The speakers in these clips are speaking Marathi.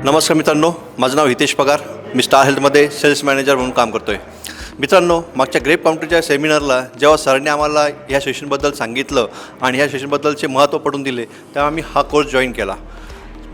नमस्कार मित्रांनो, माझं नाव हितेश पगार. मी स्टार हेल्थमध्ये सेल्स मॅनेजर म्हणून काम करतो आहे. मित्रांनो, मागच्या ग्रेप काउंटरच्या सेमिनारला जेव्हा सरांनी आम्हाला ह्या सेशनबद्दल सांगितलं आणि ह्या सेशनबद्दलचे महत्त्व पटवून दिले, तेव्हा आम्ही हा कोर्स जॉईन केला.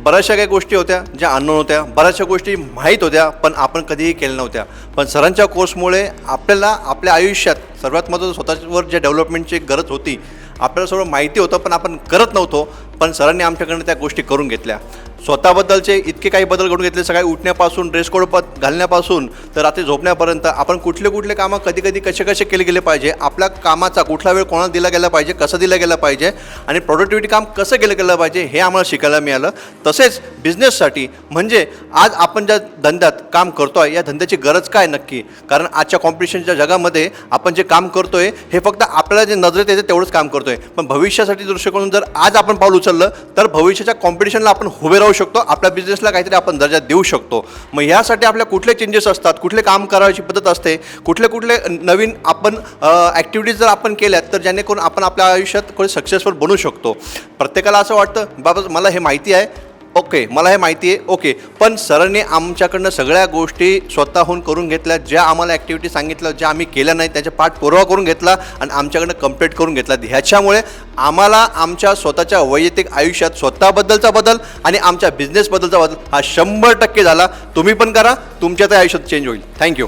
बऱ्याचशा काही गोष्टी होत्या ज्या अननोन होत्या, बऱ्याचशा गोष्टी माहीत होत्या पण आपण कधीही केल्या नव्हत्या. पण सरांच्या कोर्समुळे आपल्याला आपल्या आयुष्यात सर्वात महत्त्वाचं स्वतःवर जे डेव्हलपमेंटची गरज होती, आपल्याला सर्व माहिती होतं पण आपण करत नव्हतो. पण सरांनी आमच्याकडनं त्या गोष्टी करून घेतल्या. स्वतःबद्दलचे इतके काही बदल घडून घेतले. सकाळी उठण्यापासून, ड्रेस कोड घालण्यापासून तर रात्री झोपण्यापर्यंत आपण कुठले कुठले कामं कधी कसे केले गेले पाहिजे, आपल्या कामाचा कुठला वेळ कोणाला दिला गेला पाहिजे, कसं दिला गेला पाहिजे आणि प्रोडक्टिव्हिटी काम कसं केलं गेलं पाहिजे हे आम्हाला शिकायला मिळालं. तसेच बिझनेससाठी म्हणजे आज आपण ज्या धंद्यात काम करतो आहे या धंद्याची गरज काय नक्की, कारण आजच्या कॉम्पिटिशनच्या जगामध्ये आपण जे काम करतो आहे हे फक्त आपल्याला जे नजरेत येते तेवढंच काम करतो आहे. पण भविष्यासाठी दृष्टिकोन जर आज आपण पाऊल उचललं तर भविष्याच्या कॉम्पिटिशनला आपण उभे राहू शकतो. आपल्या बिझनेसला काहीतरी आपण दर्जा देऊ शकतो. मग यासाठी आपल्या कुठले चेंजेस असतात, कुठले काम करायची पद्धत असते, कुठले नवीन आपण ॲक्टिव्हिटीज जर आपण केल्यात तर जेणेकरून आपण आपल्या आयुष्यात कोणी सक्सेसफुल बनू शकतो. प्रत्येकाला असं वाटतं बाबा मला हे माहिती आहे, ओके, मला हे माहिती आहे, ओके, पण सरांनी आमच्याकडनं सगळ्या गोष्टी स्वतःहून करून घेतल्या. ज्या आम्हाला ॲक्टिव्हिटी सांगितलं, ज्या आम्ही केल्या नाही त्याच्या पाठपुरावा करून घेतला आणि आमच्याकडनं कंप्लीट करून घेतला. ह्याच्यामुळे आम्हाला आमच्या स्वतःच्या वैयक्तिक आयुष्यात स्वतःबद्दलचा बदल आणि आमच्या बिझनेसबद्दलचा बदल हा 100% झाला. तुम्ही पण करा, तुमच्या त्या आयुष्यात चेंज होईल. थँक्यू.